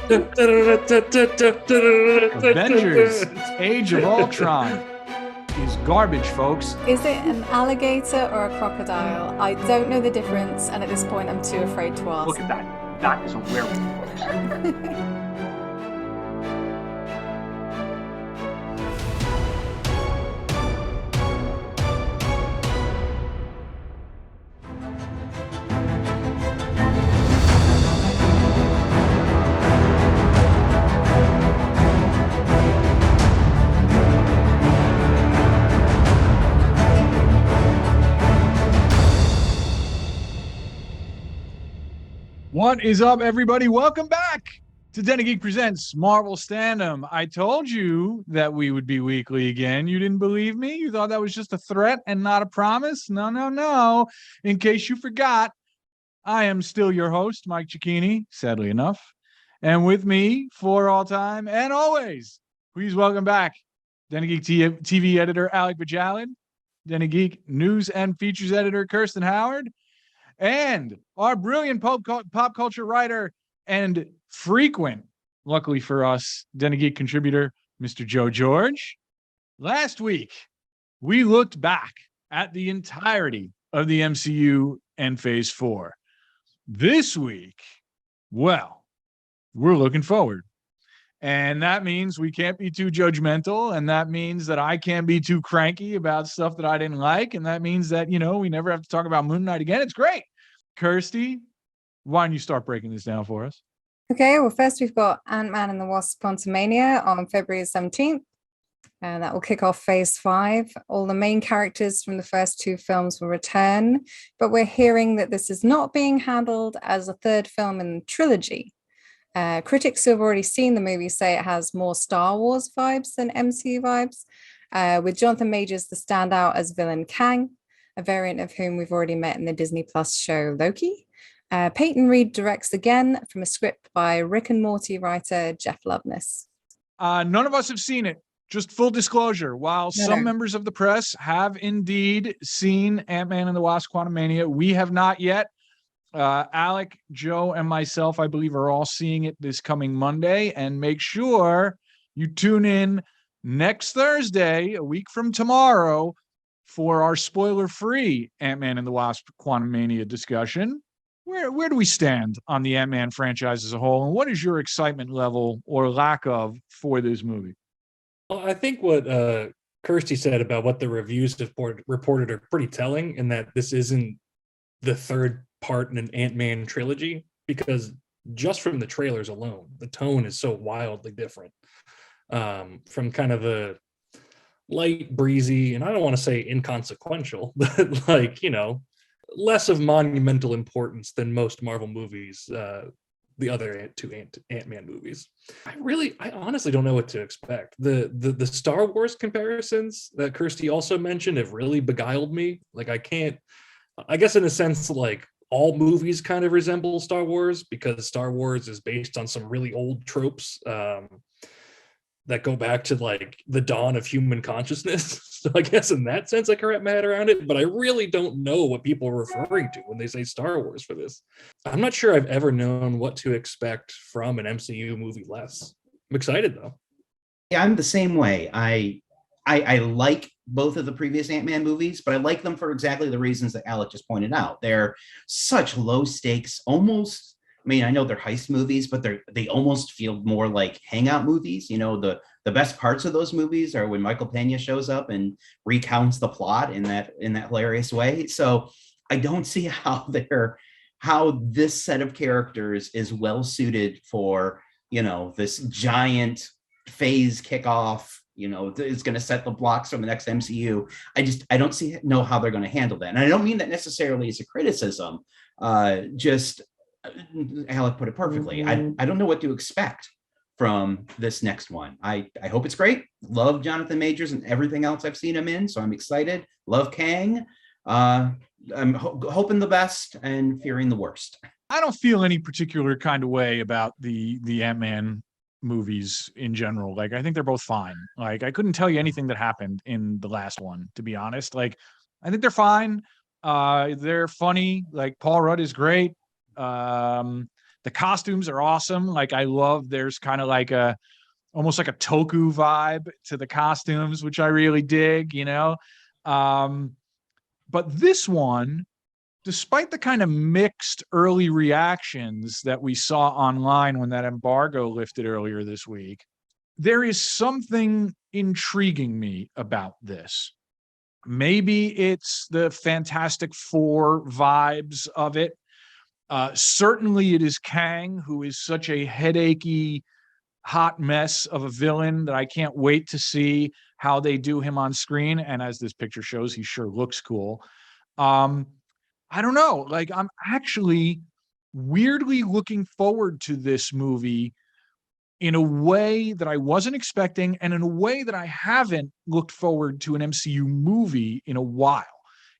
Avengers Age of Ultron is garbage, folks. Is it an alligator or a crocodile? I don't know the difference, and at this point, I'm too afraid to ask. Look at that. That is a werewolf, folks. What is up, everybody? Welcome back to Den of Geek Presents Marvel Standom. I told you that we would be weekly again. You didn't believe me? You thought that was just a threat and not a promise? No. In case you forgot, I am still your host, Mike Cecchini, sadly enough. And with me for all time and always, please welcome back Den of Geek TV editor Alec Bojalad, Den of Geek news and features editor Kirsten Howard, and our brilliant pop culture writer and frequent, luckily for us, Den of Geek contributor, Mr. Joe George. Last week, we looked back at the entirety of the MCU and Phase 4. This week, well, we're looking forward. And that means we can't be too judgmental, and that means that I can't be too cranky about stuff that I didn't like, and that means that, we never have to talk about Moon Knight again. It's great. Kirsty, why don't you start breaking this down for us? Okay, well, first we've got Ant-Man and the Wasp: Quantumania on February 17th. And that will kick off Phase 5. All the main characters from the first two films will return, but we're hearing that this is not being handled as a third film in the trilogy. Critics who have already seen the movie say it has more Star Wars vibes than MCU vibes, with Jonathan Majors the standout as villain Kang, a variant of whom we've already met in the Disney Plus show Loki. Peyton Reed directs again from a script by Rick and Morty writer Jeff Loveness. None of us have seen it. Just full disclosure, while some members of the press have indeed seen Ant-Man and the Wasp: Quantumania, we have not yet. Alec, Joe, and myself, I believe, are all seeing it this coming Monday. And make sure you tune in next Thursday, a week from tomorrow, for our spoiler-free Ant-Man and the Wasp: Quantumania discussion. Where do we stand on the Ant-Man franchise as a whole, and what is your excitement level or lack of for this movie? Well, I think what Kirsty said about what the reviews have reported are pretty telling, in that this isn't the third part in an Ant-Man trilogy, because just from the trailers alone, the tone is so wildly different. From kind of the light, breezy, and I don't want to say inconsequential, but less of monumental importance than most Marvel movies, the other two Ant-Man movies. I honestly don't know what to expect. The Star Wars comparisons that Kirsty also mentioned have really beguiled me. I guess in a sense, all movies kind of resemble Star Wars, because Star Wars is based on some really old tropes that go back to the dawn of human consciousness. So I guess in that sense, I can wrap my head around it, but I really don't know what people are referring to when they say Star Wars for this. I'm not sure I've ever known what to expect from an MCU movie less. I'm excited though. Yeah, I'm the same way. I like both of the previous Ant-Man movies, but I like them for exactly the reasons that Alec just pointed out. They're such low stakes, almost. I mean, I know they're heist movies, but they almost feel more like hangout movies. The best parts of those movies are when Michael Pena shows up and recounts the plot in that hilarious way. So I don't see how this set of characters is well suited for, this giant phase kickoff. Is going to set the blocks from the next MCU. I don't know how they're going to handle that. And I don't mean that necessarily as a criticism. Just Alec put it perfectly. I don't know what to expect from this next one. I hope it's great. Love Jonathan Majors and everything else I've seen him in, so I'm excited. Love Kang. I'm hoping the best and fearing the worst. I don't feel any particular kind of way about the Ant-Man movies in general. I think they're both fine. I couldn't tell you anything that happened in the last one, to be honest. I think they're fine. They're funny. Paul Rudd is great. The costumes are awesome. Like I love, there's kind of like almost like a Toku vibe to the costumes, which I really dig, you know? But this one, despite the kind of mixed early reactions that we saw online when that embargo lifted earlier this week, there is something intriguing me about this. Maybe it's the Fantastic Four vibes of it. Certainly it is Kang, who is such a headachy, hot mess of a villain that I can't wait to see how they do him on screen. And as this picture shows, he sure looks cool. I don't know. Like, I'm actually weirdly looking forward to this movie in a way that I wasn't expecting, and in a way that I haven't looked forward to an MCU movie in a while.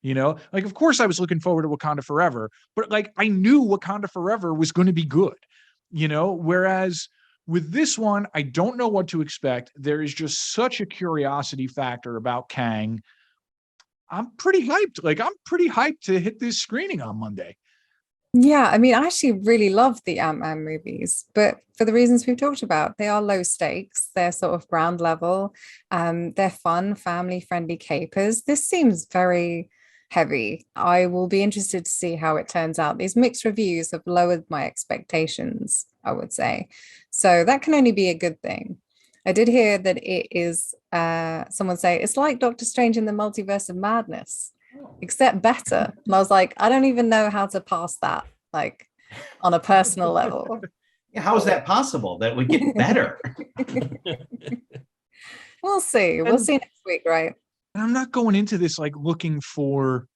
You know, like, of course I was looking forward to Wakanda Forever, but like, I knew Wakanda Forever was going to be good, you know, whereas with this one, I don't know what to expect. There is just such a curiosity factor about Kang. I'm pretty hyped. Like, I'm pretty hyped to hit this screening on Monday. Yeah, I mean, I actually really love the Ant-Man movies, but for the reasons we've talked about, they are low stakes. They're sort of ground level. They're fun, family-friendly capers. This seems very heavy. I will be interested to see how it turns out. These mixed reviews have lowered my expectations, I would say. So that can only be a good thing. I did hear that it is, someone say, it's like Doctor Strange in the Multiverse of Madness, except better. And I was like, I don't even know how to pass that, like, on a personal level. Yeah, how is that possible? That would get better. We'll see. We'll see next week, right? And I'm not going into this like looking for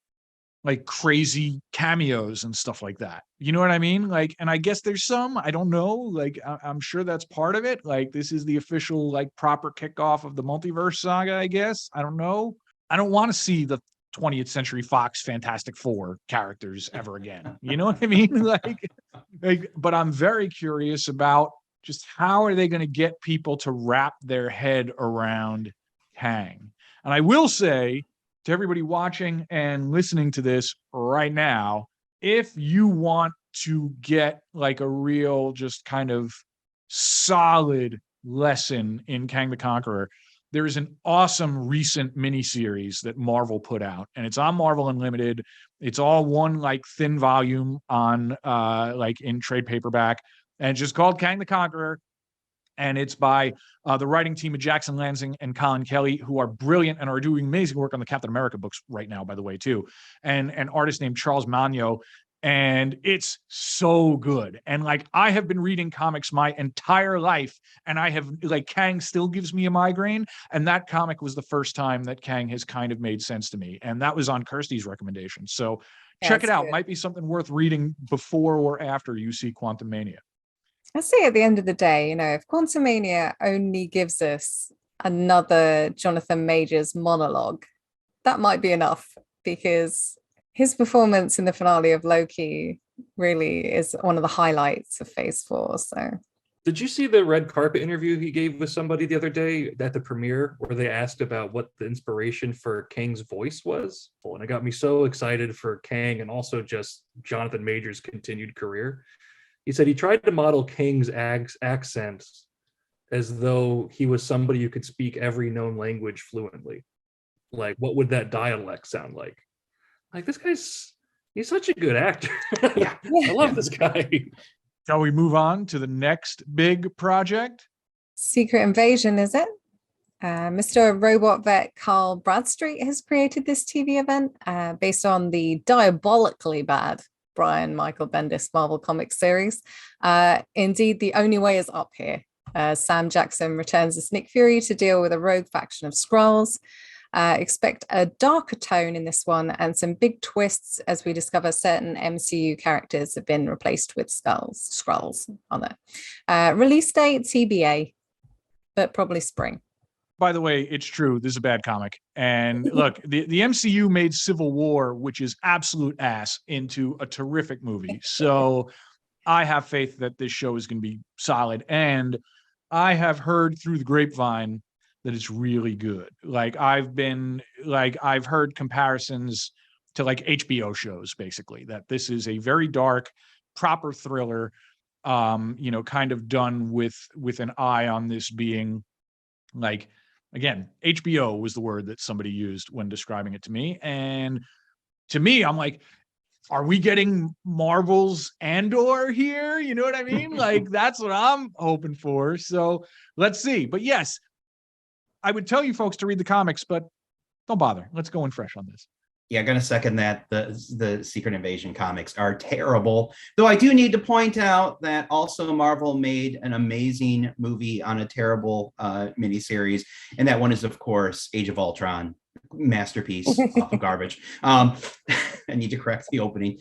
like crazy cameos and stuff like that. You know what I mean? Like, and I guess there's some, I don't know, like, I'm sure that's part of it. Like, this is the official, like, proper kickoff of the Multiverse Saga, I guess. I don't know. I don't want to see the 20th Century Fox Fantastic Four characters ever again. You know what I mean? Like, but I'm very curious about just how are they going to get people to wrap their head around Kang. And I will say to everybody watching and listening to this right now, if you want to get like a real, just kind of solid lesson in Kang the Conqueror, there is an awesome recent miniseries that Marvel put out, and it's on Marvel Unlimited. It's all one like thin volume on like in trade paperback, and it's just called Kang the Conqueror. And it's by the writing team of Jackson Lansing and Colin Kelly, who are brilliant and are doing amazing work on the Captain America books right now, by the way, too. And an artist named Charles Magno. And it's so good. And like, I have been reading comics my entire life, and I have, like, Kang still gives me a migraine. And that comic was the first time that Kang has kind of made sense to me. And that was on Kirsty's recommendation. So check it out. Good. Might be something worth reading before or after you see Quantumania. I say at the end of the day, you know, if Quantumania only gives us another Jonathan Majors monologue, that might be enough, because his performance in the finale of Loki really is one of the highlights of Phase 4. So, did you see the red carpet interview he gave with somebody the other day at the premiere, where they asked about what the inspiration for Kang's voice was? Well, and it got me so excited for Kang and also just Jonathan Majors' continued career. He said he tried to model Kang's accent as though he was somebody who could speak every known language fluently. Like, what would that dialect sound like? Like, he's such a good actor. Yeah. I love this guy. Shall we move on to the next big project? Secret Invasion, is it? Mr. Robot Vet Carl Bradstreet has created this TV event based on the diabolically bad Brian Michael Bendis Marvel Comics series. Indeed, the only way is up here. Sam Jackson returns as Nick Fury to deal with a rogue faction of Skrulls. Expect a darker tone in this one and some big twists as we discover certain MCU characters have been replaced with Skrulls on there. Release date TBA, but probably spring. By the way, it's true. This is a bad comic. And look, the MCU made Civil War, which is absolute ass, into a terrific movie. So I have faith that this show is going to be solid. And I have heard through the grapevine that it's really good. Like, I've heard comparisons to like HBO shows, basically, that this is a very dark, proper thriller. kind of done with an eye on this being like, again, HBO was the word that somebody used when describing it to me. And to me, I'm like, are we getting Marvel's Andor here? You know what I mean? Like, that's what I'm hoping for. So let's see. But yes, I would tell you folks to read the comics, but don't bother. Let's go in fresh on this. Yeah, gonna second that. The Secret Invasion comics are terrible. Though I do need to point out that also Marvel made an amazing movie on a terrible miniseries, and that one is, of course, Age of Ultron, masterpiece, awful garbage. I need to correct the opening.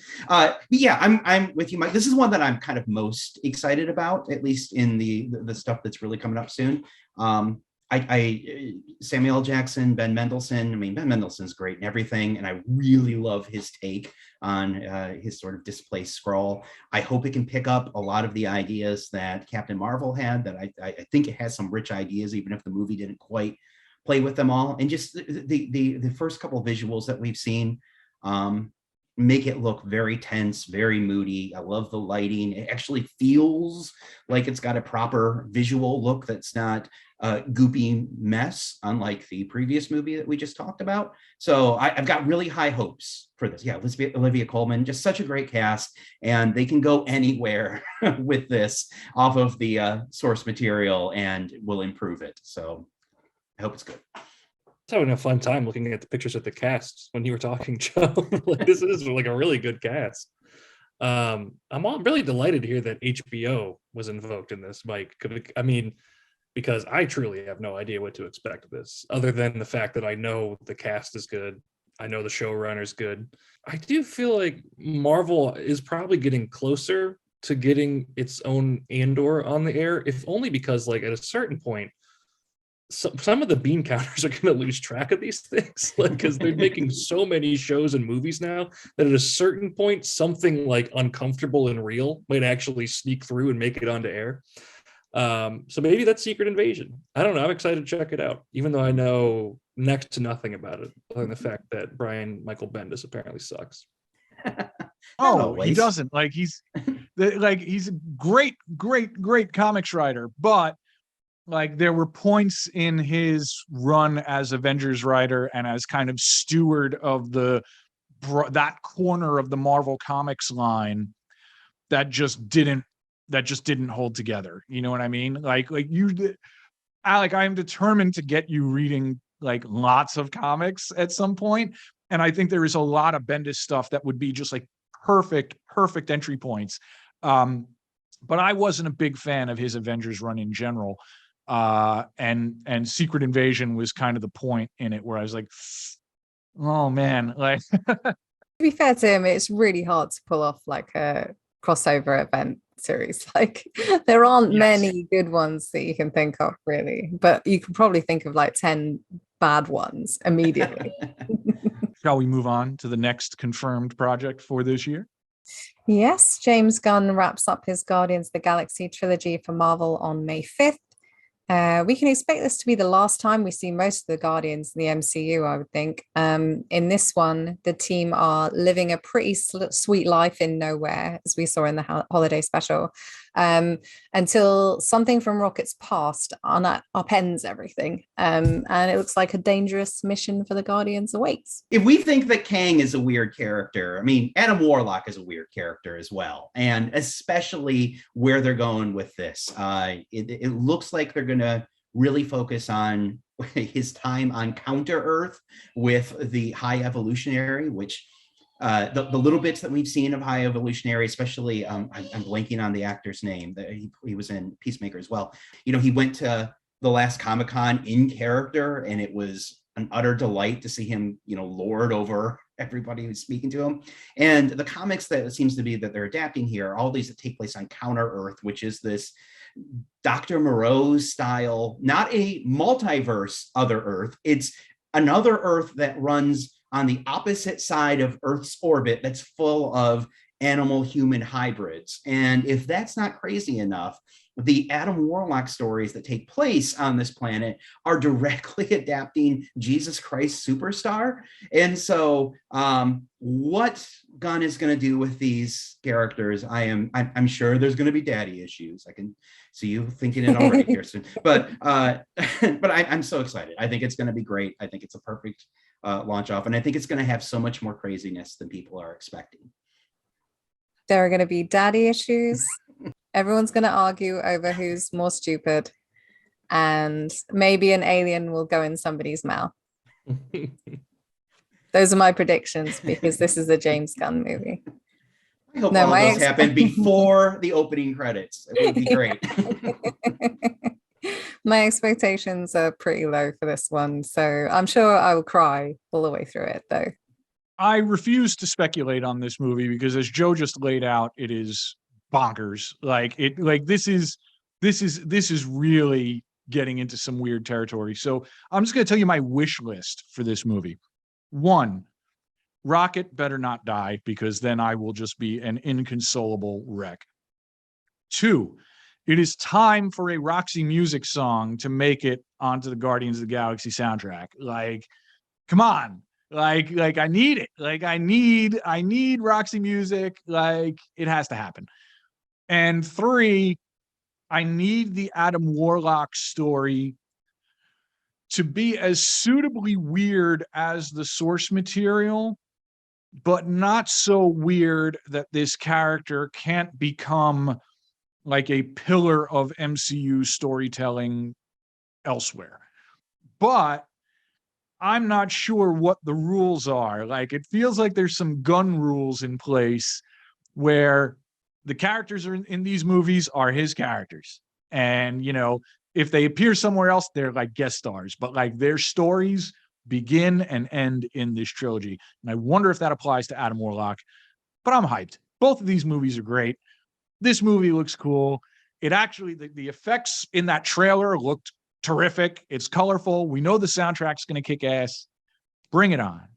Yeah, I'm with you, Mike. This is one that I'm kind of most excited about, at least in the stuff that's really coming up soon. Samuel L. Jackson, Ben Mendelsohn. I mean, Ben Mendelsohn's great and everything, and I really love his take on his sort of displaced Skrull. I hope it can pick up a lot of the ideas that Captain Marvel had. That I think it has some rich ideas, even if the movie didn't quite play with them all. And just the first couple visuals that we've seen make it look very tense, very moody. I love the lighting. It actually feels like it's got a proper visual look that's not goopy mess, unlike the previous movie that we just talked about. So I've got really high hopes for this. Yeah, Olivia Colman, just such a great cast, and they can go anywhere with this off of the source material and will improve it. So I hope it's good. I was having a fun time looking at the pictures of the cast when you were talking, Joe. Like, this is like a really good cast. I'm really delighted to hear that HBO was invoked in this, Mike. I mean, because I truly have no idea what to expect of this, other than the fact that I know the cast is good. I know the showrunner's good. I do feel like Marvel is probably getting closer to getting its own Andor on the air, if only because, like, at a certain point, some of the bean counters are going to lose track of these things, like, because they're making so many shows and movies now that at a certain point, something like uncomfortable and real might actually sneak through and make it onto air. So maybe that's Secret Invasion. I don't know. I'm excited to check it out, even though I know next to nothing about it, other than the fact that Brian Michael Bendis apparently sucks. He doesn't. Like, he's a great comics writer, but like, there were points in his run as Avengers writer and as kind of steward of that corner of the Marvel Comics line that just didn't hold together. You know what I mean? Like you, Alec, I am determined to get you reading like lots of comics at some point. And I think there is a lot of Bendis stuff that would be just like perfect entry points. But I wasn't a big fan of his Avengers run in general. And Secret Invasion was kind of the point in it where I was like, oh man, like. To be fair to him, it's really hard to pull off like a crossover event series. Like, there aren't many good ones that you can think of, really, but you can probably think of like 10 bad ones immediately. Shall we move on to the next confirmed project for this year? Yes, James Gunn wraps up his Guardians of the Galaxy trilogy for Marvel on May 5th. We can expect this to be the last time we see most of the Guardians in the MCU, I would think. In this one, the team are living a pretty sweet life in nowhere, as we saw in the holiday special, until something from Rocket's past upends everything. And it looks like a dangerous mission for the Guardians awaits. If we think that Kang is a weird character, I mean, Adam Warlock is a weird character as well. And especially where they're going with this. It looks like they're going to really focus on his time on Counter-Earth with the High Evolutionary, which the little bits that we've seen of High Evolutionary, especially I'm blanking on the actor's name, that he was in Peacemaker as well. You know, he went to the last Comic-Con in character, and it was an utter delight to see him, you know, lord over everybody who's speaking to him. And the comics that it seems to be that they're adapting here, all these that take place on Counter-Earth, which is this Dr. Moreau style, not a multiverse other Earth. It's another Earth that runs on the opposite side of Earth's orbit that's full of animal human hybrids. And if that's not crazy enough, the Adam Warlock stories that take place on this planet are directly adapting Jesus Christ Superstar. And so what Gunn is going to do with these characters, I'm sure there's going to be daddy issues. I can see you thinking it already, Kirsten. But I'm so excited. I think it's going to be great. I think it's a perfect launch off. And I think it's going to have so much more craziness than people are expecting. There are going to be daddy issues. Everyone's going to argue over who's more stupid. And maybe an alien will go in somebody's mouth. Those are my predictions because this is a James Gunn movie. I hope all those happen before the opening credits. It would be great. My expectations are pretty low for this one. So I'm sure I will cry all the way through it, though. I refuse to speculate on this movie because, as Joe just laid out, it is bonkers. This is really getting into some weird territory. So I'm just going to tell you my wish list for this movie. 1, Rocket better not die because then I will just be an inconsolable wreck. 2, it is time for a Roxy Music song to make it onto the Guardians of the Galaxy soundtrack. Come on. I need it. I need Roxy Music. It has to happen. And 3, I need the Adam Warlock story to be as suitably weird as the source material, but not so weird that this character can't become like a pillar of MCU storytelling elsewhere. But I'm not sure what the rules are. It feels like there's some Gunn rules in place where the characters in these movies are his characters. And, if they appear somewhere else, they're like guest stars, but their stories begin and end in this trilogy. And I wonder if that applies to Adam Warlock, but I'm hyped. Both of these movies are great. This movie looks cool. It actually, the effects in that trailer looked terrific. It's colorful. We know the soundtrack's going to kick ass. Bring it on.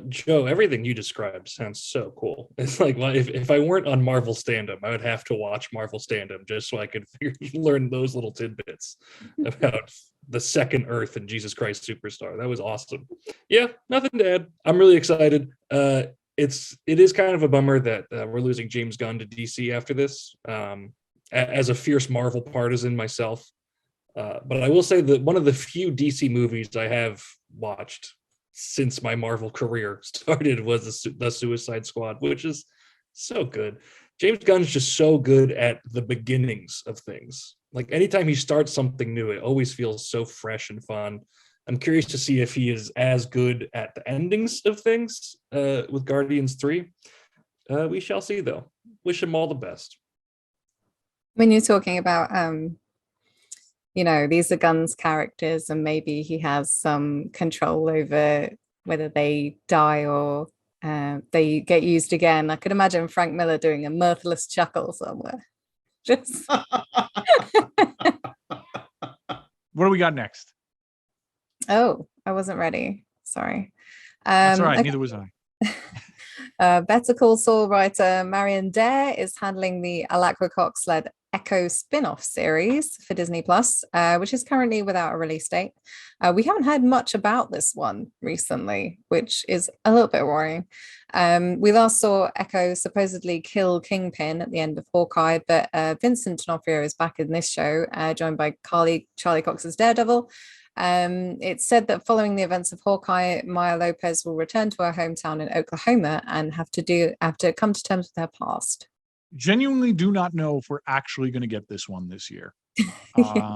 Joe, everything you described sounds so cool. It's like, well, if I weren't on Marvel Standom, I would have to watch Marvel Standom just so I could learn those little tidbits about the second Earth and Jesus Christ Superstar. That was awesome. Yeah, nothing to add. I'm really excited. It is kind of a bummer that we're losing James Gunn to DC after this. As a fierce Marvel partisan myself, but I will say that one of the few DC movies I have watched since my Marvel career started was the Suicide Squad, which is so good. James Gunn's just so good at the beginnings of things. Anytime he starts something new, it always feels so fresh and fun. I'm curious to see if he is as good at the endings of things with Guardians 3. We shall see, though. Wish him all the best. When you're talking about these are Gunn's characters and maybe he has some control over whether they die or they get used again. I could imagine Frank Miller doing a mirthless chuckle somewhere. Just What do we got next? Oh, I wasn't ready. Sorry. That's all right. Okay. Neither was I. Better Call Saul writer Marion Dare is handling the Alec Cox-led Echo spin-off series for Disney Plus, which is currently without a release date. We haven't heard much about this one recently, which is a little bit worrying. We last saw Echo supposedly kill Kingpin at the end of Hawkeye, but Vincent D'Onofrio is back in this show, joined by Charlie Cox's Daredevil. It's said that following the events of Hawkeye, Maya Lopez will return to her hometown in Oklahoma and have to come to terms with her past. Genuinely do not know if we're actually going to get this one this year. Yes.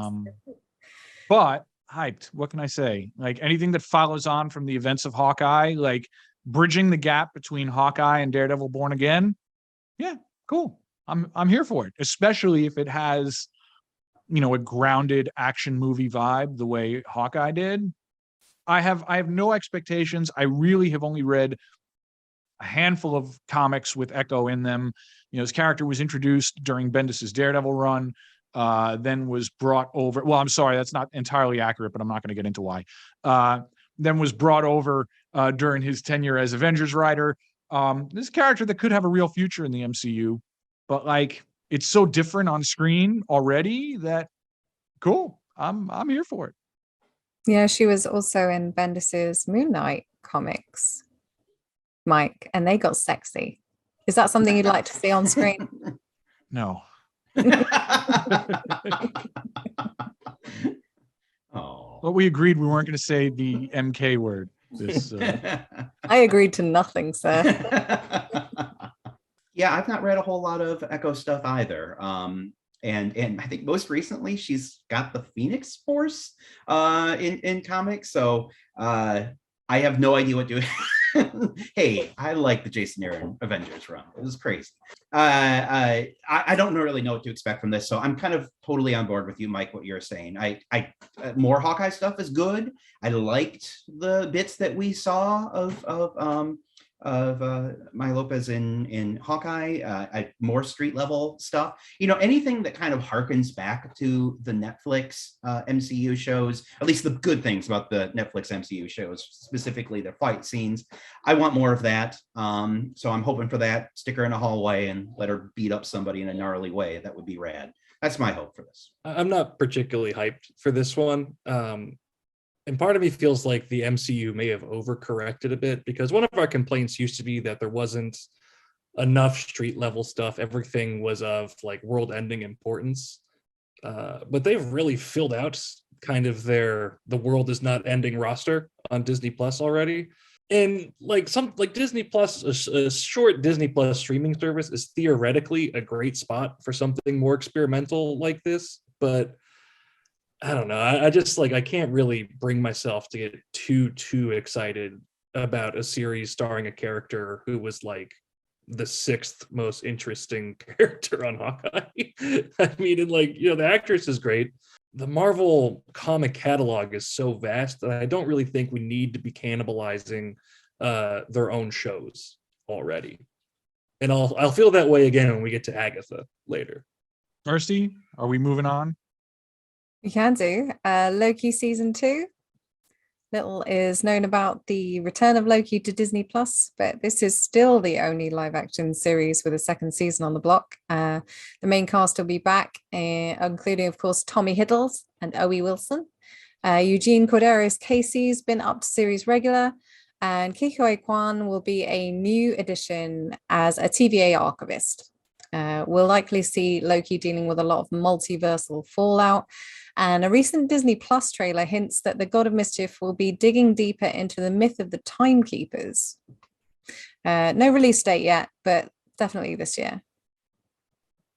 But hyped. What can I say? Anything that follows on from the events of Hawkeye, bridging the gap between Hawkeye and Daredevil Born Again. Yeah, cool. I'm here for it, especially if it has a grounded action movie vibe the way Hawkeye did. I have no expectations. I really have only read a handful of comics with Echo in them. His character was introduced during Bendis's Daredevil run, then was brought over. Well, I'm sorry, that's not entirely accurate, but I'm not going to get into why. Then was brought over during his tenure as Avengers writer. this character that could have a real future in the MCU, but like it's so different on screen already that cool. I'm here for it. Yeah, she was also in Bendis's Moon Knight comics, Mike, and they got sexy. Is that something you'd like to see on screen? No. Oh. But we agreed we weren't going to say the MK word. This I agreed to nothing, sir. Yeah, I've not read a whole lot of Echo stuff either. And I think most recently she's got the Phoenix Force in comics. So I have no idea what to do. Hey, I like the Jason Aaron Avengers run. It was crazy. I don't really know what to expect from this. So I'm kind of totally on board with you, Mike, what you're saying. I more Hawkeye stuff is good. I liked the bits that we saw of Maya Lopez in Hawkeye, more street level stuff. You know, anything that kind of harkens back to the Netflix MCU shows, at least the good things about the Netflix MCU shows, specifically the fight scenes. I want more of that. So I'm hoping for that. Stick her in a hallway and let her beat up somebody in a gnarly way. That would be rad. That's my hope for this. I'm not particularly hyped for this one. And part of me feels like the MCU may have overcorrected a bit, because one of our complaints used to be that there wasn't enough street level stuff. Everything was of like world ending importance. But they've really filled out kind of the world is not ending roster on Disney Plus already. And like Disney Plus, a short Disney Plus streaming service is theoretically a great spot for something more experimental like this. But I don't know. I just I can't really bring myself to get too excited about a series starring a character who was like the sixth most interesting character on Hawkeye. I mean, and the actress is great. The Marvel comic catalog is so vast that I don't really think we need to be cannibalizing their own shows already. And I'll feel that way again when we get to Agatha later. Mercy, are we moving on? You can do. Loki season 2. Little is known about the return of Loki to Disney Plus, but this is still the only live action series with a second season on the block. The main cast will be back, including, of course, Tommy Hiddleston and Owie Wilson. Eugene Cordero's Casey's been up to series regular, and Kiko Kwan will be a new addition as a TVA archivist. We'll likely see Loki dealing with a lot of multiversal fallout. And a recent Disney Plus trailer hints that the God of Mischief will be digging deeper into the myth of the Timekeepers. No release date yet, but definitely this year.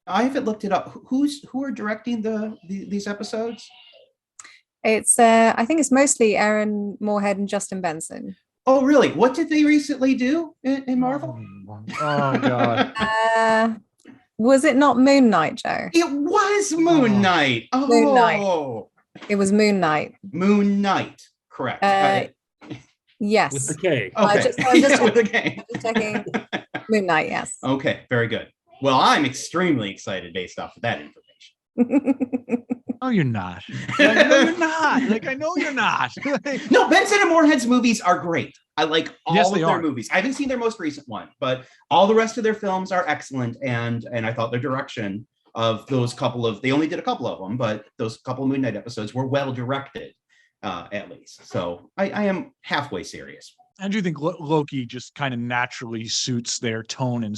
I haven't looked it up. Who are directing these episodes? It's I think it's mostly Aaron Moorhead and Justin Benson. Oh, really? What did they recently do in Marvel? Oh God. Was it not Moon Knight, Joe? It was Moon Knight. Oh, Moon Knight. It was Moon Knight. Moon Knight, correct. Yes. With the K. Okay. I'm just With the K. checking. Moon Knight, yes. Okay, very good. Well, I'm extremely excited based off of that information. No, you're not. No, you're not. I know you're not. No, Benson and Moorhead's movies are great. I like all of their are. movies. I haven't seen their most recent one, but all the rest of their films are excellent. And I thought their direction of those they only did a couple of them, but those couple of Moon Knight episodes were well directed, at least. So I am halfway serious. And do you think Loki just kind of naturally suits their tone and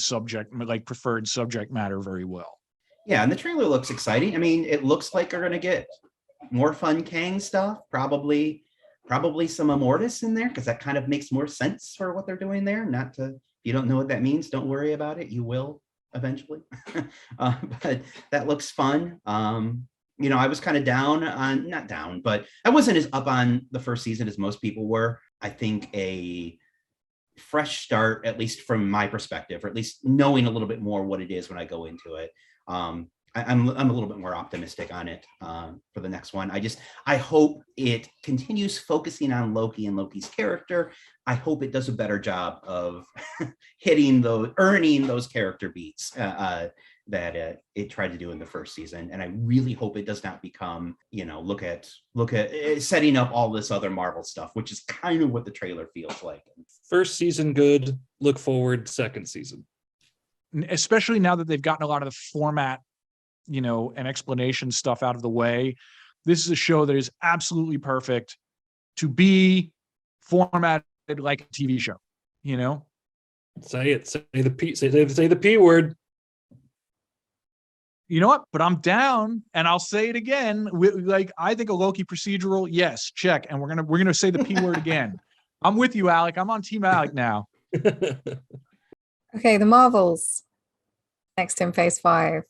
preferred subject matter very well? Yeah, and the trailer looks exciting. I mean, it looks like they're going to get more fun Kang stuff, probably some Immortus in there, because that kind of makes more sense for what they're doing there. If you don't know what that means, don't worry about it. You will eventually. But that looks fun. I was kind of not down, but I wasn't as up on the first season as most people were. I think a fresh start, at least from my perspective, or at least knowing a little bit more what it is when I go into it. I'm a little bit more optimistic on it for the next one. I hope it continues focusing on Loki and Loki's character. I hope it does a better job of earning those character beats that it tried to do in the first season. And I really hope it does not become, look at setting up all this other Marvel stuff, which is kind of what the trailer feels like. First season good. Look forward second season. Especially now that they've gotten a lot of the format, and explanation stuff out of the way. This is a show that is absolutely perfect to be formatted like a TV show, Say it. Say the P word. You know what? But I'm down, and I'll say it again. I think a Loki procedural, yes, check. And we're gonna say the P word again. I'm with you, Alec. I'm on Team Alec now. Okay, the Marvels. Next in Phase 5.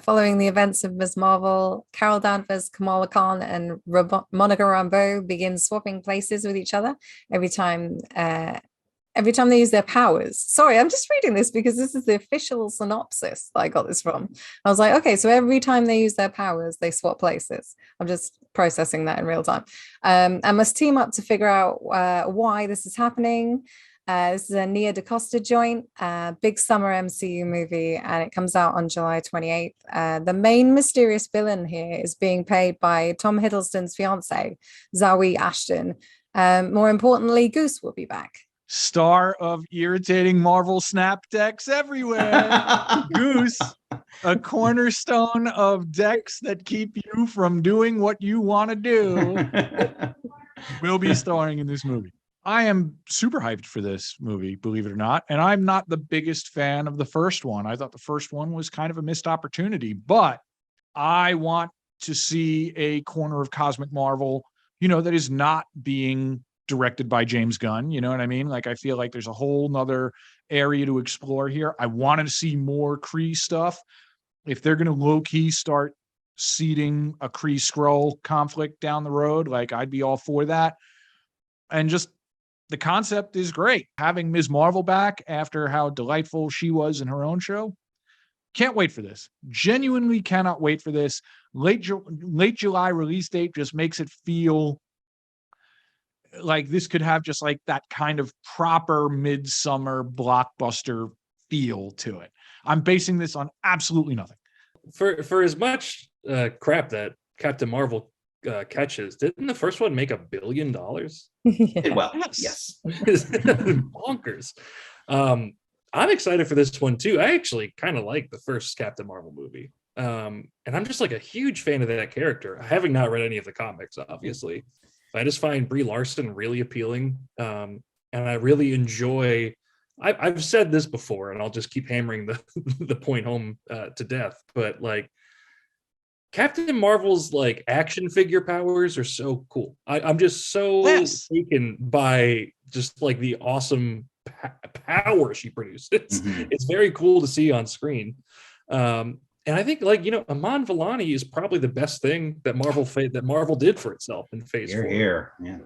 Following the events of Ms. Marvel, Carol Danvers, Kamala Khan, and Monica Rambeau begin swapping places with each other every time they use their powers. Sorry, I'm just reading this because this is the official synopsis that I got this from. I was like, okay, so every time they use their powers, they swap places. I'm just processing that in real time. And must team up to figure out why this is happening. This is a Nia DaCosta joint, big summer MCU movie, and it comes out on July 28th. The main mysterious villain here is being played by Tom Hiddleston's fiance, Zawe Ashton. More importantly, Goose will be back. Star of irritating Marvel snap decks everywhere. Goose, a cornerstone of decks that keep you from doing what you want to do, will be starring in this movie. I am super hyped for this movie, believe it or not. And I'm not the biggest fan of the first one. I thought the first one was kind of a missed opportunity, but I want to see a corner of Cosmic Marvel, that is not being directed by James Gunn. You know what I mean? I feel like there's a whole nother area to explore here. I wanted to see more Kree stuff. If they're going to low-key start seeding a Kree-Skrull conflict down the road, I'd be all for that. And just the concept is great. Having Ms. Marvel back after how delightful she was in her own show. Can't wait for this. Genuinely cannot wait for this. Late July release date just makes it feel like this could have just that kind of proper midsummer blockbuster feel to it. I'm basing this on absolutely nothing. For as much crap that Captain Marvel catches, didn't the first one make $1 billion? Well, yes. Bonkers. I'm excited for this one too. I actually kind of like the first Captain Marvel movie, and I'm just a huge fan of that character. Having not read any of the comics, obviously, I just find Brie Larson really appealing, and I really enjoy. I've said this before, and I'll just keep hammering the point home to death. But Captain Marvel's action figure powers are so cool. I'm just so taken by just the awesome power she produces. It's very cool to see on screen. And I think Iman Vellani is probably the best thing that Marvel did for itself in Phase 4. Here. Yeah.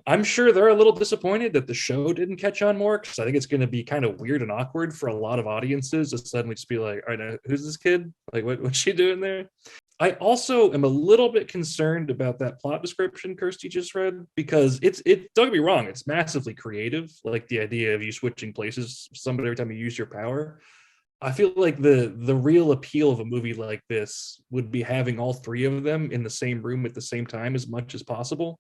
I'm sure they're a little disappointed that the show didn't catch on more, because I think it's going to be kind of weird and awkward for a lot of audiences to suddenly just be like, all right, who's this kid? What's she doing there? I also am a little bit concerned about that plot description Kirsty just read, because don't get me wrong, it's massively creative, the idea of you switching places with somebody every time you use your power. I feel like the real appeal of a movie like this would be having all three of them in the same room at the same time as much as possible.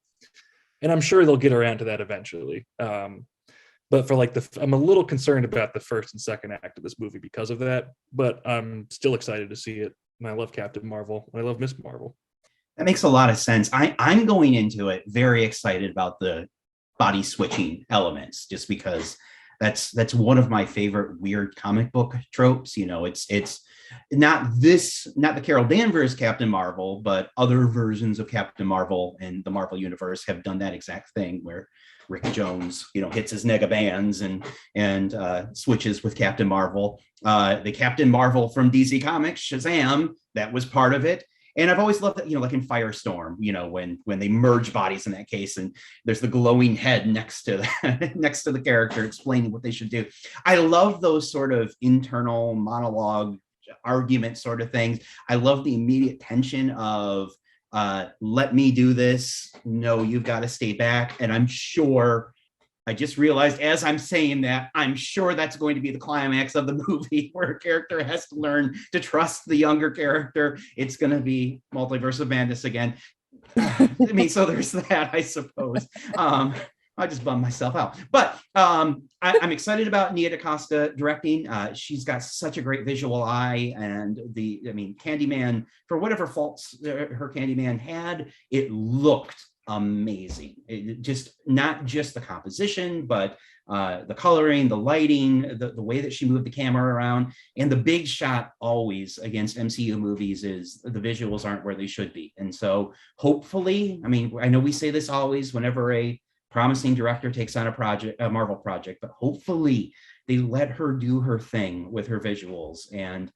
And I'm sure they'll get around to that eventually. But for I'm a little concerned about the first and second act of this movie because of that. But I'm still excited to see it. And I love Captain Marvel. And I love Miss Marvel. That makes a lot of sense. I'm going into it very excited about the body switching elements, just because that's one of my favorite weird comic book tropes. It's not the Carol Danvers Captain Marvel, but other versions of Captain Marvel in the Marvel universe have done that exact thing, where Rick Jones, hits his nega bands and switches with Captain Marvel. The Captain Marvel from DC Comics, Shazam, that was part of it. And I've always loved that, in Firestorm, when they merge bodies in that case, and there's the glowing head next to the character explaining what they should do. I love those sort of internal monologue argument sort of things. I love the immediate tension of let me do this. No, you've got to stay back. And I'm sure, I just realized as I'm saying that, I'm sure that's going to be the climax of the movie where a character has to learn to trust the younger character. It's going to be Multiverse of Madness again. I mean, so there's that, I suppose. I just bummed myself out. But I'm excited about Nia DaCosta directing. She's got such a great visual eye. And Candyman, for whatever faults her Candyman had, it looked amazing. It just, not just the composition, but the coloring, the lighting, the way that she moved the camera around. And the big shot always against MCU movies is the visuals aren't where they should be. And so hopefully, I mean, I know we say this always whenever a promising director takes on a Marvel project, but hopefully they let her do her thing with her visuals. And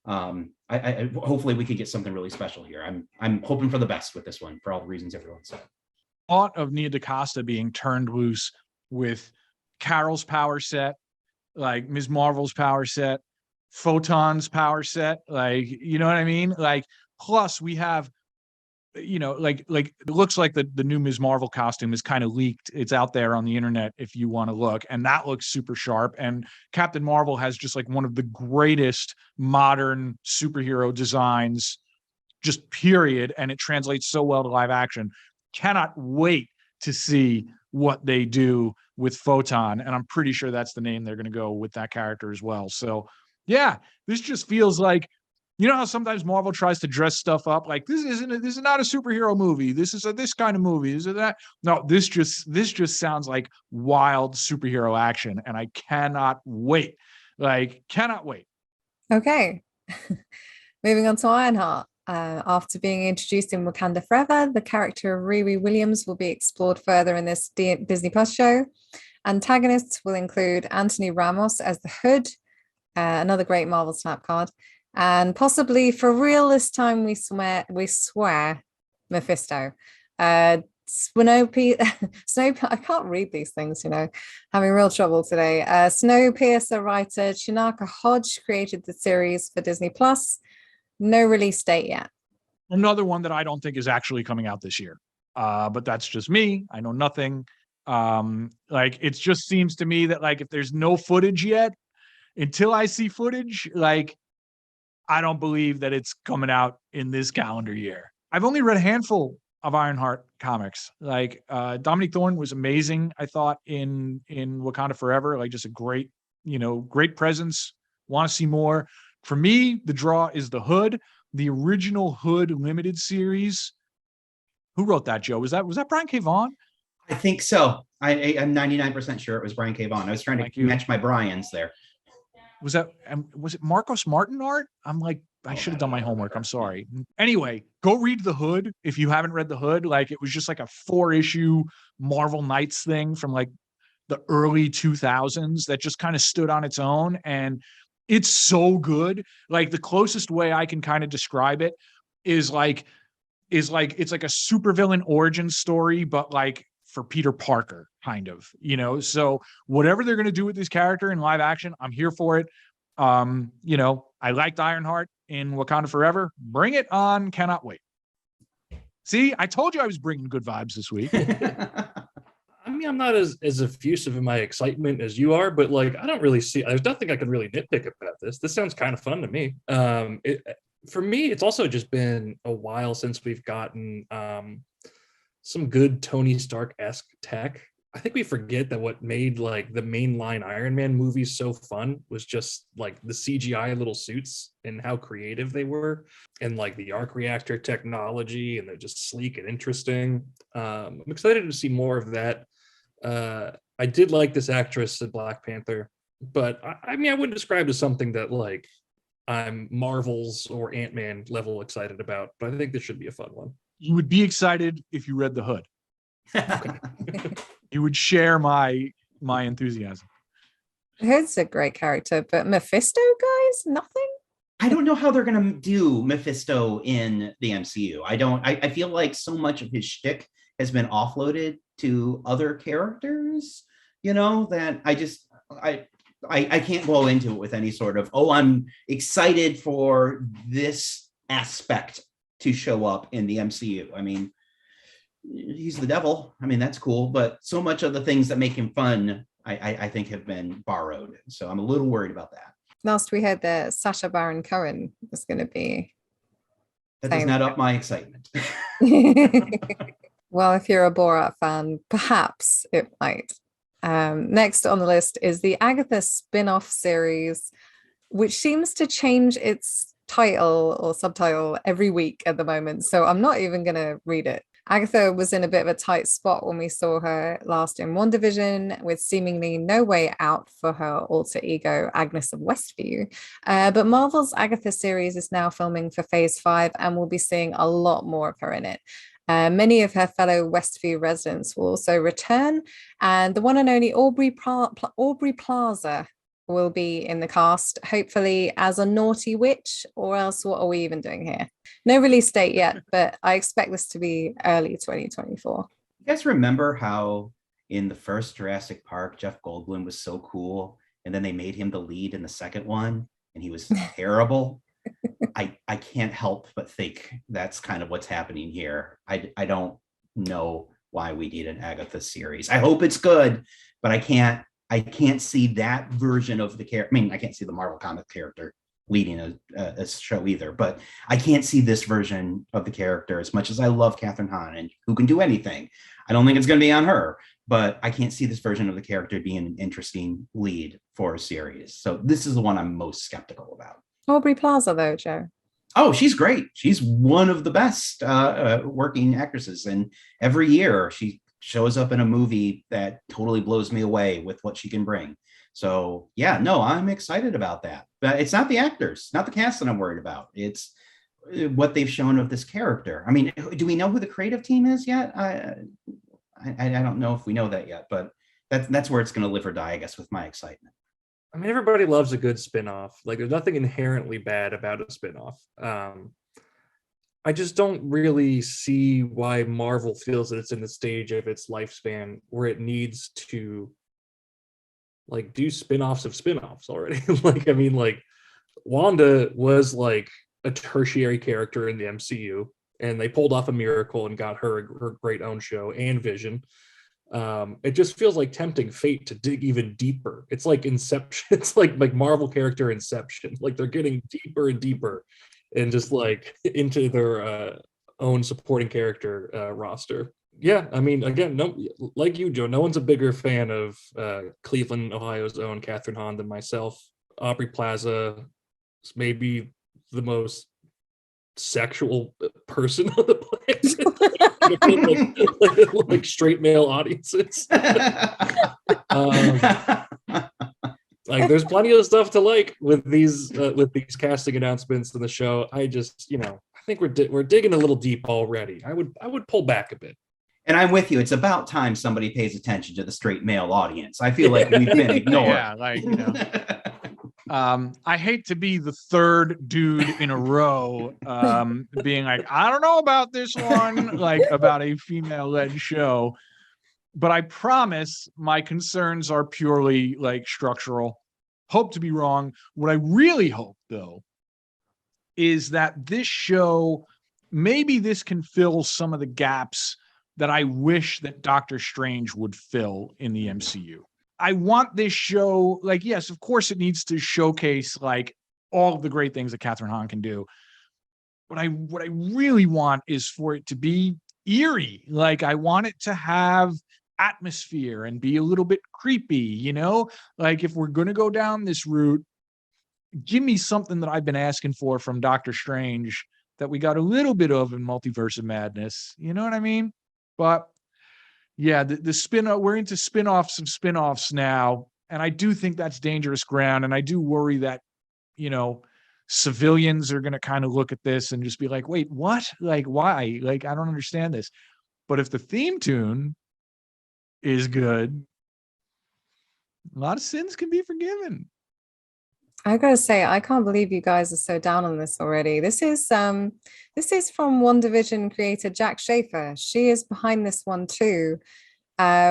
I hopefully we could get something really special here. I'm hoping for the best with this one for all the reasons everyone said. Thought of Nia DaCosta being turned loose with Carol's power set, like Ms. Marvel's power set, Photon's power set, like, you know what I mean? Like, plus we have, you know, like it looks like the new Ms. Marvel costume is kind of leaked. It's out there on the internet if you want to look, and that looks super sharp. And Captain Marvel has just like one of the greatest modern superhero designs, just period. And it translates so well to live action. Cannot wait to see what they do with Photon. And I'm pretty sure that's the name they're going to go with that character as well. So yeah, this just feels like, you know how sometimes Marvel tries to dress stuff up like this is not a superhero movie. This is this kind of movie. This is that. No, this just sounds like wild superhero action. And I cannot wait. Like, cannot wait. Okay. Moving on to Ironheart. After being introduced in Wakanda Forever, the character of Riri Williams will be explored further in this Disney Plus show. Antagonists will include Anthony Ramos as the Hood, another great Marvel Snap card, and possibly for real this time we swear Mephisto. Snowpiercer, I can't read these things, you know, having real trouble today. Snowpiercer writer Chinaka Hodge created the series for Disney Plus. No release date yet. Another one that I don't think is actually coming out this year. But that's just me. I know nothing. Like, it just seems to me that, like, if there's no footage yet, until I see footage, like, I don't believe that it's coming out in this calendar year. I've only read a handful of Ironheart comics. Like, Dominique Thorne was amazing, I thought, in Wakanda Forever. Like, just a great presence. Want to see more. For me, the draw is the Hood, the original Hood limited series. Who wrote that, Joe? Was that Brian K. Vaughan? I think so. I'm 99% sure it was Brian K. Vaughan. I was trying to match my Bryans there. Was it Marcos Martin art? I'm like, I should have done my homework. I'm sorry. Anyway, go read The Hood if you haven't read The Hood. Like, it was just like a 4-issue Marvel Knights thing from like the early 2000s that just kind of stood on its own. And it's so good. Like, the closest way I can kind of describe it is like it's like a supervillain origin story, but like for Peter Parker, kind of, you know. So whatever they're going to do with this character in live action, I'm here for it. You know, I liked Ironheart in Wakanda Forever. Bring it on. Cannot wait. See, I told you I was bringing good vibes this week. I mean, I'm not as effusive in my excitement as you are, but like, I don't really see, there's nothing I can really nitpick about this. This sounds kind of fun to me. For me, it's also just been a while since we've gotten some good Tony Stark-esque tech. I think we forget that what made like the mainline Iron Man movies so fun was just like the CGI little suits and how creative they were, and like the arc reactor technology, and they're just sleek and interesting. I'm excited to see more of that. I did like this actress in Black Panther, but I mean, I wouldn't describe it as something that like I'm Marvel's or Ant-Man level excited about, but I think this should be a fun one. You would be excited if you read The Hood. You would share my enthusiasm. Hood's a great character, but Mephisto, guys, nothing. I don't know how they're going to do Mephisto in the MCU. I feel like so much of his shtick has been offloaded to other characters, you know, that I can't go into it with any sort of, oh, I'm excited for this aspect to show up in the MCU. I mean, he's the devil. I mean, that's cool, but so much of the things that make him fun, I think have been borrowed. So I'm a little worried about that. Last we heard that Sacha Baron Cohen was going to be. That does not up my excitement. Well, if you're a Borat fan, perhaps it might. Next on the list is the Agatha spin-off series, which seems to change its title or subtitle every week at the moment. So I'm not even going to read it. Agatha was in a bit of a tight spot when we saw her last in WandaVision, with seemingly no way out for her alter ego, Agnes of Westview. But Marvel's Agatha series is now filming for Phase 5, and we'll be seeing a lot more of her in it. Many of her fellow Westview residents will also return, and the one and only Aubrey Plaza will be in the cast, hopefully as a naughty witch, or else what are we even doing here? No release date yet, but I expect this to be early 2024. You guys remember how in the first Jurassic Park, Jeff Goldblum was so cool, and then they made him the lead in the second one, and he was terrible? I can't help but think that's kind of what's happening here. I don't know why we need an Agatha series. I hope it's good, but I can't see that version of the character. I mean, I can't see the Marvel comic character leading a show either, but I can't see this version of the character. As much as I love Catherine Hahn, and who can do anything, I don't think it's going to be on her, but I can't see this version of the character being an interesting lead for a series. So this is the one I'm most skeptical about. Aubrey Plaza, though, Joe. Oh, she's great. She's one of the best working actresses, and every year she shows up in a movie that totally blows me away with what she can bring. So yeah, no, I'm excited about that. But it's not the actors, not the cast that I'm worried about. It's what they've shown of this character. I mean, do we know who the creative team is yet? I don't know if we know that yet, but that's where it's going to live or die, I guess, with my excitement. I mean, everybody loves a good spin-off. Like, there's nothing inherently bad about a spin-off. I just don't really see why Marvel feels that it's in the stage of its lifespan where it needs to like do spin-offs of spin-offs already. Like, I mean, like Wanda was like a tertiary character in the MCU, and they pulled off a miracle and got her great own show, and Vision. It just feels like tempting fate to dig even deeper. It's like Inception. It's like Marvel character Inception. Like they're getting deeper and deeper and just like into their own supporting character roster. Yeah, I mean, again, no, like you, Joe, no one's a bigger fan of Cleveland, Ohio's own Catherine Hahn than myself. Aubrey Plaza is maybe the most sexual person on the planet. like straight male audiences. Like there's plenty of stuff to like with these casting announcements in the show. I just, I think we're digging a little deep already. I would pull back a bit. And I'm with you. It's about time somebody pays attention to the straight male audience. I feel like we've been ignored. Yeah, like, I hate to be the third dude in a row being like, I don't know about this one, like about a female-led show, but I promise my concerns are purely like structural. Hope to be wrong. What I really hope, though, is that this show, maybe this can fill some of the gaps that I wish that Doctor Strange would fill in the MCU. I want this show, like, yes, of course it needs to showcase like all of the great things that Catherine Hahn can do. But what I really want is for it to be eerie. Like I want it to have atmosphere and be a little bit creepy, like if we're going to go down this route, give me something that I've been asking for from Doctor Strange that we got a little bit of in Multiverse of Madness. You know what I mean? But yeah, the spin-off, we're into spin-offs and spin-offs now. And I do think that's dangerous ground. And I do worry that, civilians are going to kind of look at this and just be like, wait, what? Like, why? Like, I don't understand this. But if the theme tune is good, a lot of sins can be forgiven. I gotta say, I can't believe you guys are so down on this already. This is from WandaVision creator Jack Schaefer. She is behind this one too,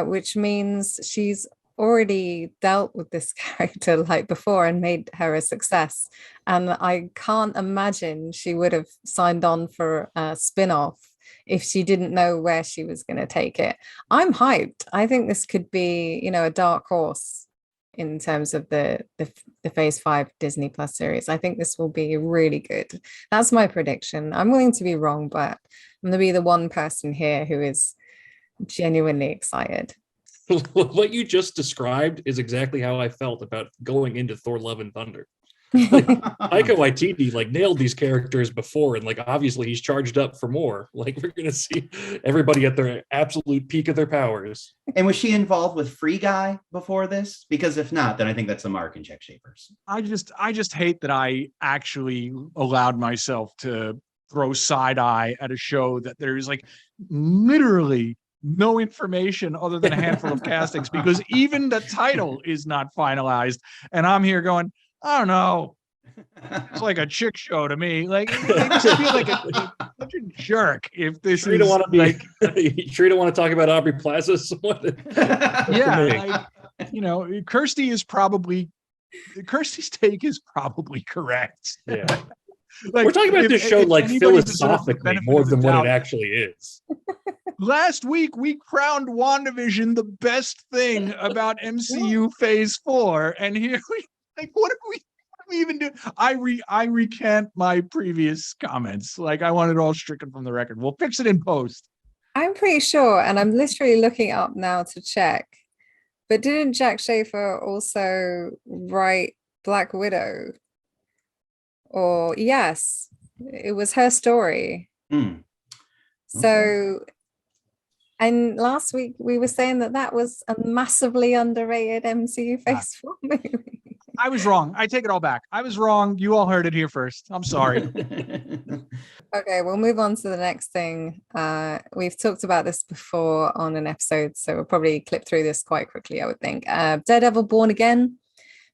which means she's already dealt with this character like before and made her a success. And I can't imagine she would have signed on for a spin-off if she didn't know where she was going to take it. I'm hyped. I think this could be, you know, a dark horse in terms of the Phase 5 Disney Plus series. I think this will be really good. That's my prediction. I'm willing to be wrong, but I'm going to be the one person here who is genuinely excited. What you just described is exactly how I felt about going into Thor: Love and Thunder. Like, Taika Waititi like nailed these characters before, and like obviously he's charged up for more. Like we're gonna see everybody at their absolute peak of their powers. And was she involved with Free Guy before this? Because if not, then I think that's a mark in Jack Schaefer's. I just hate that I actually allowed myself to throw side eye at a show that there's like literally no information other than a handful of castings, because even the title is not finalized. And I'm here going, I don't know. It's like a chick show to me. Like it just feel like such a jerk if this Sure, is you don't want to be like, sure you don't want to talk about Aubrey Plaza. yeah, like, you know, Kirsty's take is probably correct. Yeah. Like, We're talking about this show like philosophically more than what it doubt. actually is. Last week, we crowned WandaVision the best thing about MCU Phase 4, and here we like, what do we even do? I recant my previous comments. Like, I want it all stricken from the record. We'll fix it in post. I'm pretty sure, and I'm literally looking up now to check, but didn't Jack Schaefer also write Black Widow? Or yes, it was her story. Okay. So, and last week we were saying that was a massively underrated MCU Phase 4 movie. I was wrong. I take it all back. I was wrong. You all heard it here first. I'm sorry. Okay, we'll move on to the next thing. We've talked about this before on an episode, so we'll probably clip through this quite quickly, I would think. Daredevil Born Again.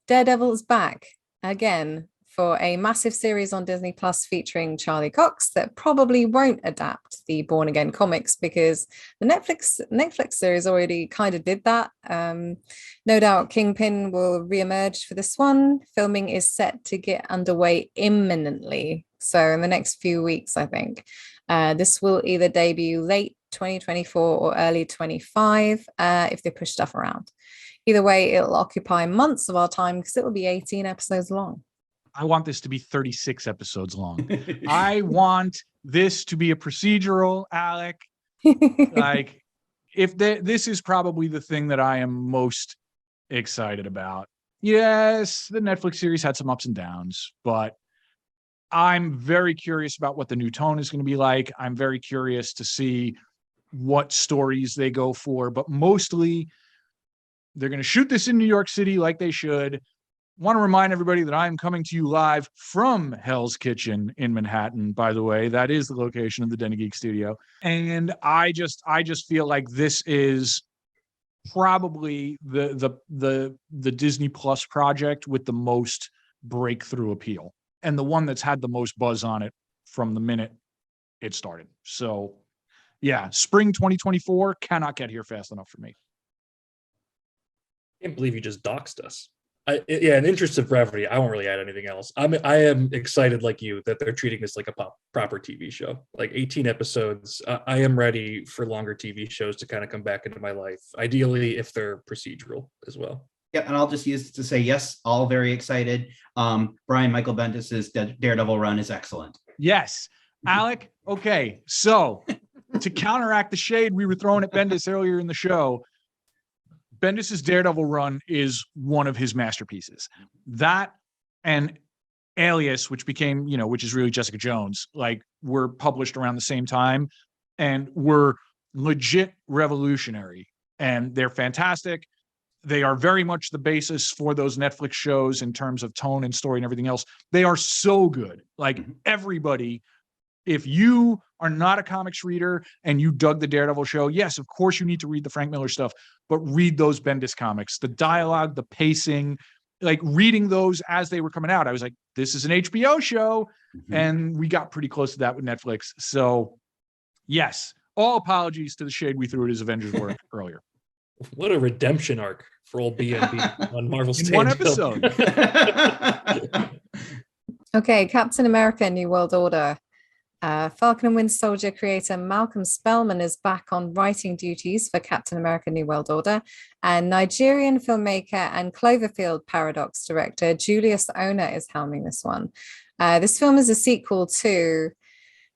Daredevil is back again for a massive series on Disney Plus featuring Charlie Cox that probably won't adapt the Born Again comics, because the Netflix series already kind of did that. No doubt Kingpin will reemerge for this one. Filming is set to get underway imminently, so in the next few weeks, I think. This will either debut late 2024 or early 25 if they push stuff around. Either way, it'll occupy months of our time because it will be 18 episodes long. I want this to be 36 episodes long. I want this to be a procedural, Alec. Like, if this is probably the thing that I am most excited about. Yes, the Netflix series had some ups and downs, but I'm very curious about what the new tone is going to be like. I'm very curious to see what stories they go for, but mostly they're going to shoot this in New York City like they should. Want to remind everybody that I'm coming to you live from Hell's Kitchen in Manhattan, by the way. That is the location of the Den of Geek studio. And I just feel like this is probably the Disney Plus project with the most breakthrough appeal, and the one that's had the most buzz on it from the minute it started. So yeah, spring 2024 cannot get here fast enough for me. I can't believe you just doxed us. In interest of brevity, I won't really add anything else. I am excited, like you, that they're treating this like a proper TV show, like 18 episodes. I am ready for longer TV shows to kind of come back into my life, ideally if they're procedural as well. Yeah, and I'll just use it to say, yes, all very excited. Brian Michael Bendis's Daredevil run is excellent. Yes. Alec, okay, so to counteract the shade we were throwing at Bendis earlier in the show, Bendis's Daredevil run is one of his masterpieces. That and Alias, which became, which is really Jessica Jones, like, were published around the same time and were legit revolutionary. And they're fantastic. They are very much the basis for those Netflix shows in terms of tone and story and everything else. They are so good. Like, everybody, if you are not a comics reader and you dug the Daredevil show, yes, of course you need to read the Frank Miller stuff, but read those Bendis comics. The dialogue, the pacing, like, reading those as they were coming out, I was like, this is an HBO show. And we got pretty close to that with Netflix. So yes, all apologies to the shade we threw at his Avengers work earlier. What a redemption arc for old BNB on Marvel In one Standom. episode. Okay, Captain America: New World Order. Falcon and Winter Soldier creator Malcolm Spellman is back on writing duties for Captain America: New World Order, and Nigerian filmmaker and Cloverfield Paradox director Julius Ona is helming this one. This film is a sequel to,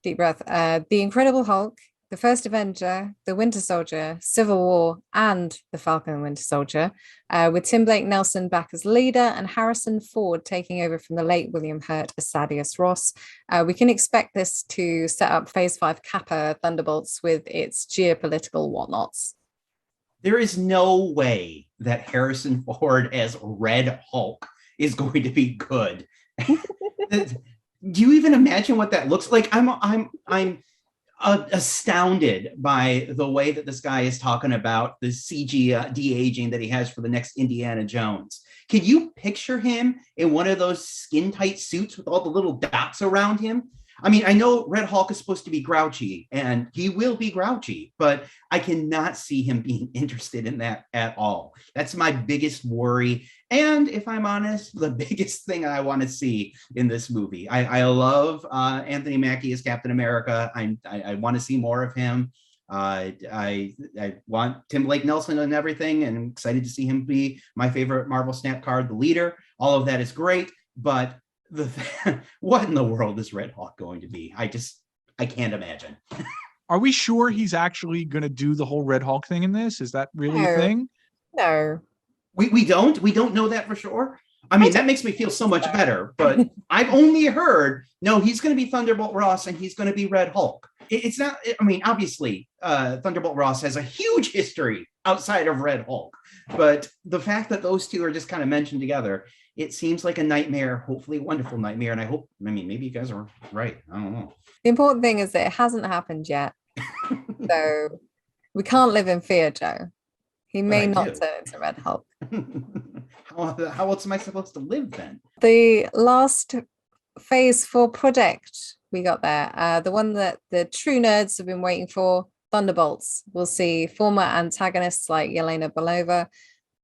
deep breath, The Incredible Hulk, The First Avenger, The Winter Soldier, Civil War, and The Falcon and Winter Soldier, with Tim Blake Nelson back as leader and Harrison Ford taking over from the late William Hurt as Thaddeus Ross. We can expect this to set up Phase 5 Kappa Thunderbolts with its geopolitical whatnots. There is no way that Harrison Ford as Red Hulk is going to be good. Do you even imagine what that looks like? I'm astounded by the way that this guy is talking about the CG de-aging that he has for the next Indiana Jones. Can you picture him in one of those skin tight suits with all the little dots around him? I mean, I know Red Hulk is supposed to be grouchy, and he will be grouchy, but I cannot see him being interested in that at all. That's my biggest worry. And if I'm honest, the biggest thing I want to see in this movie. I love Anthony Mackie as Captain America. I want to see more of him. I want Tim Blake Nelson and everything, and I'm excited to see him be my favorite Marvel Snap card, the leader. All of that is great, but what in the world is Red Hawk going to be? I can't imagine. Are we sure he's actually going to do the whole Red Hulk thing in this? Is that really a thing? No. We don't know that for sure. I mean, that makes me feel so much better, but I've only heard, no, he's going to be Thunderbolt Ross and he's going to be Red Hulk. It's not, I mean, obviously, Thunderbolt Ross has a huge history outside of Red Hulk, but the fact that those two are just kind of mentioned together, it seems like a nightmare, hopefully a wonderful nightmare. And I hope, I mean, maybe you guys are right. I don't know. The important thing is that it hasn't happened yet. So we can't live in fear, Joe. He may not turn into Red Hulk. How else am I supposed to live then? The last Phase 4 project we got there, the one that the true nerds have been waiting for, Thunderbolts. We'll see former antagonists like Yelena Belova,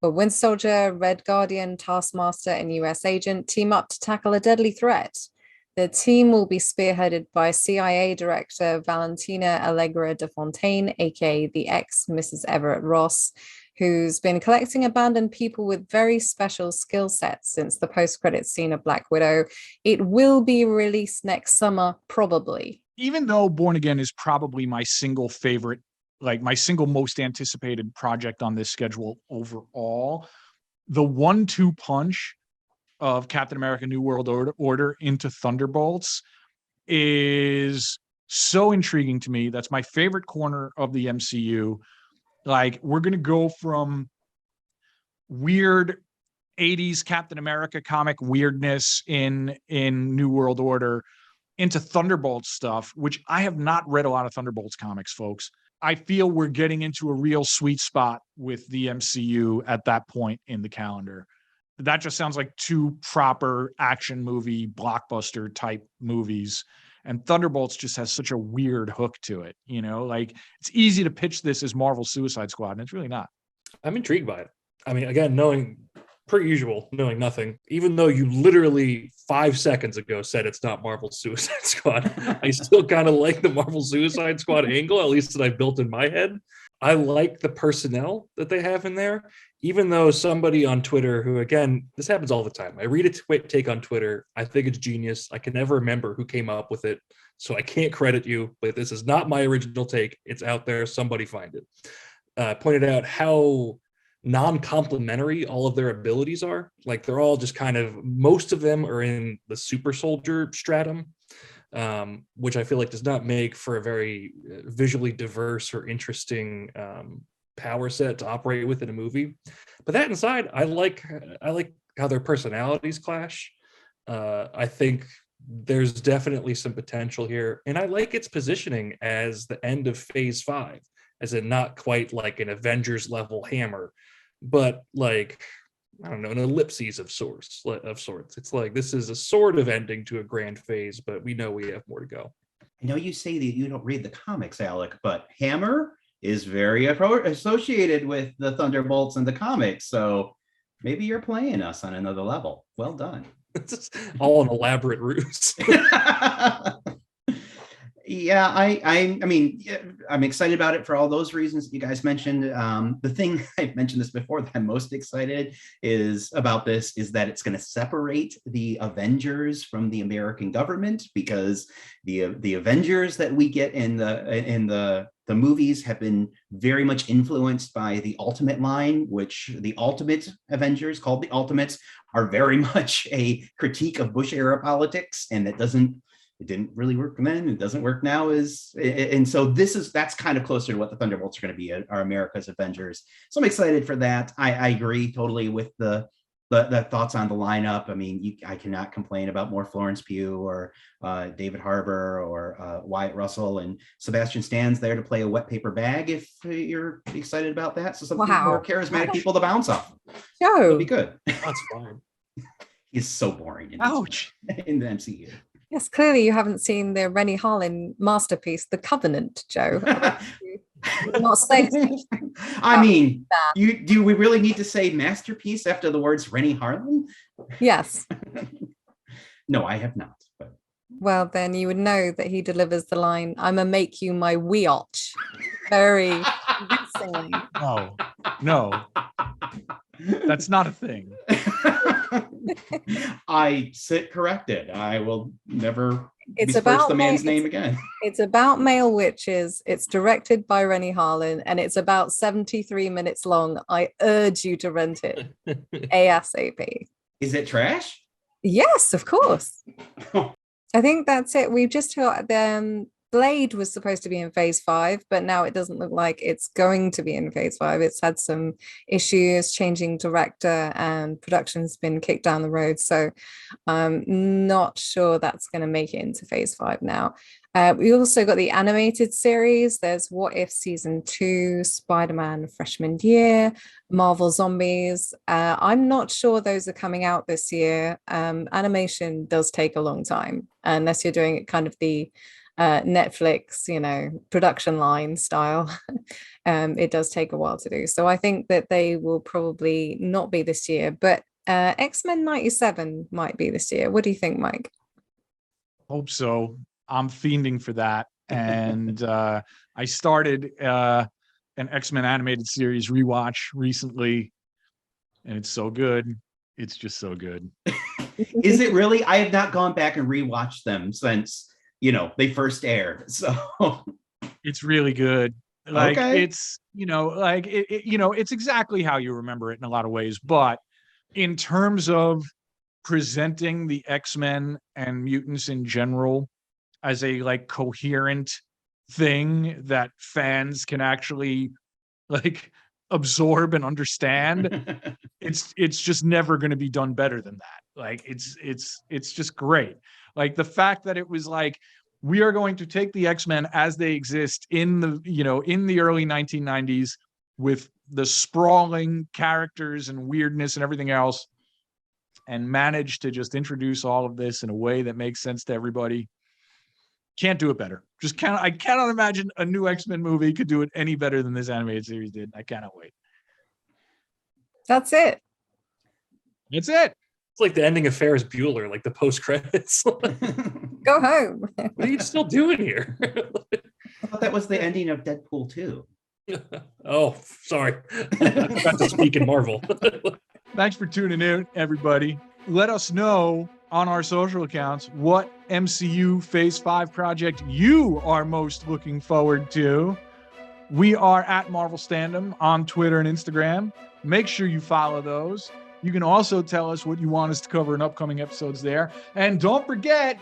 but Winter Soldier, Red Guardian, Taskmaster, and US Agent team up to tackle a deadly threat. The team will be spearheaded by CIA Director Valentina Allegra de Fontaine, aka the ex-Mrs. Everett Ross, who's been collecting abandoned people with very special skill sets since the post-credits scene of Black Widow. It will be released next summer, probably. Even though Born Again is probably my single favorite, like my single most anticipated project on this schedule overall, the 1-2 punch of Captain America New World Order into Thunderbolts is so intriguing to me. That's my favorite corner of the MCU. Like, we're going to go from weird 80s Captain America comic weirdness in New World Order into Thunderbolts stuff, which I have not read a lot of Thunderbolts comics, folks. I feel we're getting into a real sweet spot with the MCU at that point in the calendar. That just sounds like two proper action movie, blockbuster type movies. And Thunderbolts just has such a weird hook to it, you know, like it's easy to pitch this as Marvel Suicide Squad, and it's really not. I'm intrigued by it. I mean, again, knowing nothing, even though you literally 5 seconds ago said it's not Marvel Suicide Squad, I still kind of like the Marvel Suicide Squad angle, at least that I built in my head. I like the personnel that they have in there, even though somebody on Twitter who, again, this happens all the time. I read a take on Twitter. I think it's genius. I can never remember who came up with it, so I can't credit you, but this is not my original take. It's out there. Somebody find it. Pointed out how non-complementary all of their abilities are. Like, they're all just kind of, most of them are in the super soldier stratum, which I feel like does not make for a very visually diverse or interesting power set to operate with in a movie. But that aside, I like how their personalities clash. I think there's definitely some potential here, and I like its positioning as the end of Phase 5, as in not quite like an Avengers level hammer, but like, I don't know, an ellipses of sorts. It's like, this is a sort of ending to a grand phase, but we know we have more to go. I know you say that you don't read the comics, Alec, but hammer is very associated with the Thunderbolts and the comics. So maybe you're playing us on another level. Well done. It's all an elaborate ruse. Yeah, I mean, I'm excited about it for all those reasons that you guys mentioned. The thing I've mentioned this before that I'm most excited is about this is that it's going to separate the Avengers from the American government, because the Avengers that we get in the movies have been very much influenced by the Ultimate line, which the Ultimate Avengers, called the Ultimates, are very much a critique of Bush era politics, and it didn't really work then. It doesn't work now. And so that's kind of closer to what the Thunderbolts are going to be, are America's Avengers. So I'm excited for that. I agree totally with the thoughts on the lineup. I mean, I cannot complain about more Florence Pugh or David Harbour or Wyatt Russell, and Sebastian Stan's there to play a wet paper bag if you're excited about that. So some more charismatic people to bounce off. It'll be good. That's fine. He's so boring in the MCU. Yes, clearly you haven't seen the Rennie Harlin masterpiece, The Covenant, Joe. Not saying. I mean, do we really need to say masterpiece after the words Rennie Harlin? Yes. No, I have not. But. Well, then you would know that he delivers the line, "I'ma make you my weotch," very convincingly. No, that's not a thing. I sit corrected. I will never besmirch the man's name again. It's about male witches. It's directed by Rennie Harlin, and it's about 73 minutes long. I urge you to rent it ASAP. Is it trash? Yes, of course. I think that's it. We've just heard Blade was supposed to be in Phase 5, but now it doesn't look like it's going to be in Phase 5. It's had some issues, changing director, and production's been kicked down the road. So I'm not sure that's going to make it into Phase 5 now. We also got the animated series. There's What If Season 2, Spider-Man Freshman Year, Marvel Zombies. I'm not sure those are coming out this year. Animation does take a long time, unless you're doing it kind of the Netflix, production line style. It does take a while to do. So I think that they will probably not be this year, but X-Men 97 might be this year. What do you think, Mike? Hope so. I'm fiending for that. And I started an X-Men animated series rewatch recently, and it's so good. It's just so good. Is it really? I have not gone back and rewatched them since they first aired. So it's really good. It's it's exactly how you remember it in a lot of ways, but in terms of presenting the X-Men and mutants in general as a coherent thing that fans can actually absorb and understand, it's just never going to be done better than that. It's just great. The fact that it was we are going to take the X-Men as they exist in the early 1990s with the sprawling characters and weirdness and everything else, and manage to just introduce all of this in a way that makes sense to everybody. Can't do it better. I cannot imagine a new X-Men movie could do it any better than this animated series did. I cannot wait. That's it. That's it. It's like the ending of Ferris Bueller, like the post credits. Go home. What are you still doing here? I thought that was the ending of Deadpool 2. Oh, sorry. I forgot to speak in Marvel. Thanks for tuning in, everybody. Let us know on our social accounts what MCU Phase 5 project you are most looking forward to. We are at Marvel Standom on Twitter and Instagram. Make sure you follow those. You can also tell us what you want us to cover in upcoming episodes there. And don't forget,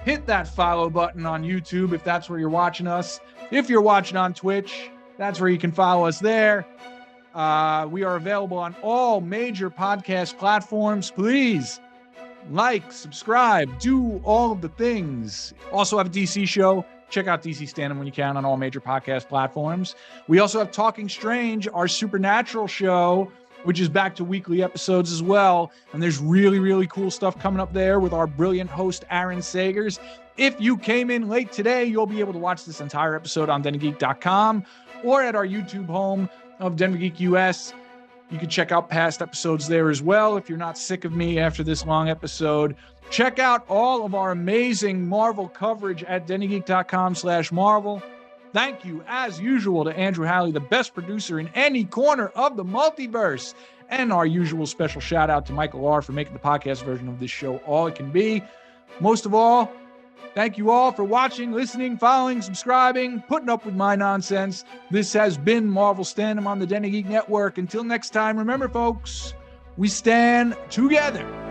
hit that follow button on YouTube if that's where you're watching us. If you're watching on Twitch, that's where you can follow us there. We are available on all major podcast platforms. Please subscribe, do all of the things. Also have a DC show. Check out DC Standom when you can on all major podcast platforms. We also have Talking Strange, our supernatural show, which is back to weekly episodes as well. And there's really, really cool stuff coming up there with our brilliant host, Aaron Sagers. If you came in late today, you'll be able to watch this entire episode on denofgeek.com. or at our YouTube home of Den of Geek US. You can check out past episodes there as well if you're not sick of me after this long episode. Check out all of our amazing Marvel coverage at dennygeek.com/Marvel. Thank you, as usual, to Andrew Halley, the best producer in any corner of the multiverse. And our usual special shout out to Michael R. for making the podcast version of this show all it can be. Most of all, thank you all for watching, listening, following, subscribing, putting up with my nonsense. This has been Marvel Standom on the Den of Geek Network. Until next time, remember, folks, we stand together.